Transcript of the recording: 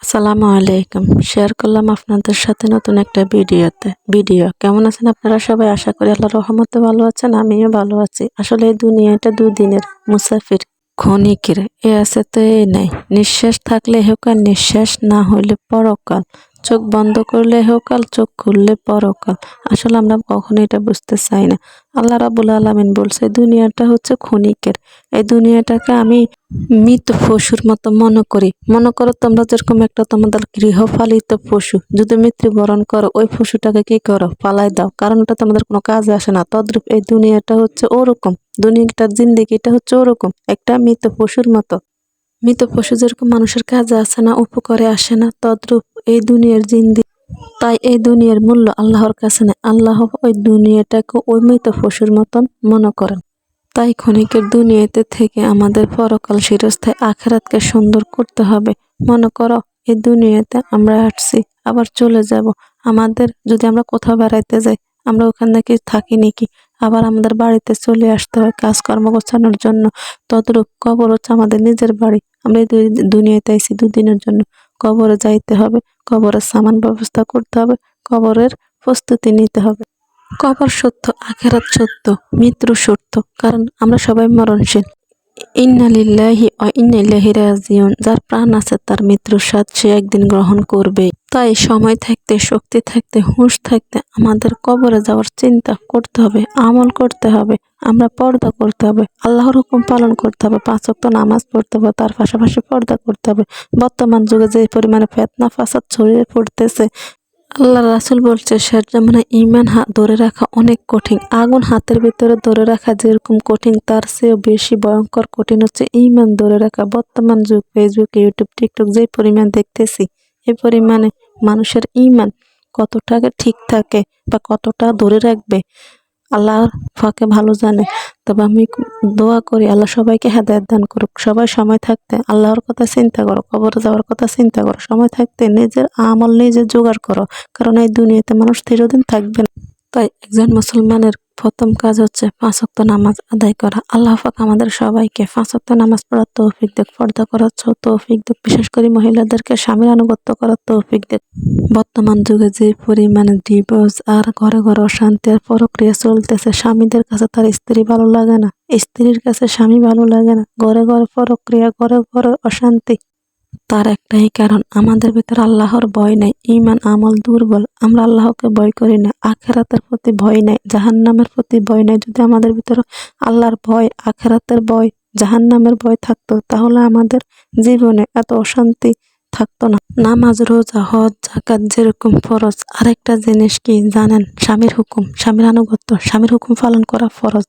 আসসালামু আলাইকুম। শেয়ার করলাম আপনাদের সাথে নতুন একটা ভিডিও। কেমন আছেন আপনারা সবাই? আশা করি আল্লাহর রহমতে ভালো আছেন, আমিও ভালো আছি। আসলে এই দুনিয়াটা দুদিনের মুসাফির, ক্ষণিকের, এ আছে তো এই নাই। নিঃশ্বাস থাকলে ইহকাল, নিঃশ্বাস না হইলে পরকাল। চোখ বন্ধ করলে ইহকাল, চোখ খুললে পরকাল। আসলে আমরা কখনো এটা বুঝতে চাই না। আল্লাহ রাব্বুল আলামিন বলছে দুনিয়াটা হচ্ছে ক্ষণিকের। এই দুনিয়াটাকে আমি মৃত পশুর মতো মনে করো তোমরা যেরকম একটা তোমাদের গৃহপালিত পশু যদি মৃত্যুবরণ করো, ওই পশুটাকে কি করো? পালাই দাও, কারণ ওটা তোমাদের কোনো কাজে আসে না। তদ্রূপ এই দুনিয়াটা হচ্ছে ওরকম, দুনিয়াটার জিন্দেগিটা হচ্ছে ওরকম, একটা মৃত পশুর মতো। মৃত পশু যেরকম মানুষের কাজে আসে না, উপকারে আসে না, তদ্রূপ এই দুনিয়ার জিন্দেগি। তাই এই দুনিয়ার মূল্য আল্লাহর কাছে নেই। আল্লাহ ওই দুনিয়াটাকে ওই মৃত পশুর মতন মনে করেন। তাই ক্ষণিকের দুনিয়াতে থেকে আমাদের পরকাল চিরস্থায়ী আখিরাতকে সুন্দর করতে হবে। মনে করো এই দুনিয়াতে আমরা আসছি, আবার চলে যাব। আমাদের যদি আমরা কোথাও বেড়াইতে যাই, আমরা ওখানে কি থাকি নাকি? আবার আমাদের বাড়িতে চলে আসতে হয় কাজকর্ম গোছানোর জন্য। তদ্রূপ কবর হচ্ছে আমাদের নিজের বাড়ি। আমরা এই দুনিয়াতে আইছি দুদিনের জন্য। কবরে যাইতে হবে, কবরের সামান ব্যবস্থা করতে হবে, কবরের প্রস্তুতি নিতে হবে। কবর সত্য, আখেরাত সত্য, মৃত্যু সত্য, কারণ আমরা সবাই মরণশীল। ইন্না লিল্লাহি ওয়া ইন্না ইলাইহি রাজিউন। যার প্রাণ আছে তার মৃত্যুর স্বাদ সে একদিন গ্রহণ করবে। তাই সময় থাকতে, শক্তি থাকতে, হুঁশ থাকতে আমাদের কবরে যাওয়ার চিন্তা করতে হবে, আমল করতে হবে। আমরা পর্দা করতে হবে, আল্লাহর হুকুম পালন করতে হবে, 5 ওয়াক্ত নামাজ পড়তে হবে, তার পাশাপাশি পর্দা করতে হবে। বর্তমান যুগে যে পরিমাণে ফিতনা ফাসাদ ছড়িয়ে পড়তেছে, আল্লাহ রাসূল বলছে শেষ জামানায় ঈমান ধরে রাখা অনেক কঠিন। আগুন হাতের ভিতরে ধরে রাখা যেরকম কঠিন, তার চেয়েও বেশি ভয়ঙ্কর কঠিন হচ্ছে ঈমান ধরে রাখা। বর্তমান যুগ, ফেসবুক, ইউটিউব, টিকটক যে পরিমাণ দেখতেছি, এই পরিমাণে মানুষের ঈমান কতটা ঠিক থাকে বা কতটা ধরে রাখবে আল্লাহ পাকে ভালো জানে। তবে আমি দোয়া করি আল্লাহ সবাইকে হেদায়েত দান করুক। সবাই সময় থাকতে আল্লাহর কথা চিন্তা করো, কবরে যাওয়ার কথা চিন্তা করো। সময় থাকতে নিজের আমল নিজে জোগাড় করো, কারণ এই দুনিয়াতে মানুষ চিরদিন থাকবে না। তাই একজন মুসলমানের প্রথম কাজ হচ্ছে 5 ওয়াক্ত নামাজ আদায় করা। আল্লাহ পাক আমাদের সবাইকে 5 ওয়াক্ত নামাজ পড়ার তৌফিক দেখ, পর্দা করার তৌফিক দেখ, বিশেষ করে মহিলাদেরকে স্বামীর আনুগত্য করার তৌফিক দেখ। বর্তমান যুগে যে পরিমাণে ডিভোর্স আর ঘরে ঘরে অশান্তি আর পরক্রিয়া চলতেছে, স্বামীদের কাছে তার স্ত্রী ভালো লাগে না, স্ত্রীর কাছে স্বামী ভালো লাগে না, ঘরে ঘরে পরক্রিয়া, ঘরে ঘরে অশান্তি। তার একটাই কারণ, আমাদের ভিতর আল্লাহর ভয় নাই, ঈমান আমল দুর্বল। আমরা আল্লাহকে ভয় করি না, আখিরাতের প্রতি ভয় নাই, জাহান্নামের প্রতি ভয় নাই। যদি আমাদের ভিতর আল্লাহর ভয়, আখিরাতের ভয়, জাহান্নামের ভয় থাকতো, তাহলে আমাদের জীবনে এত অশান্তি থাকতো না। নামাজ, রোজা, হজ, যাকাত যেরকম ফরজ, আরেকটা জিনিস কি জানেন? স্বামীর হুকুম, স্বামীর আনুগত্য, স্বামীর হুকুম পালন করা ফরজ।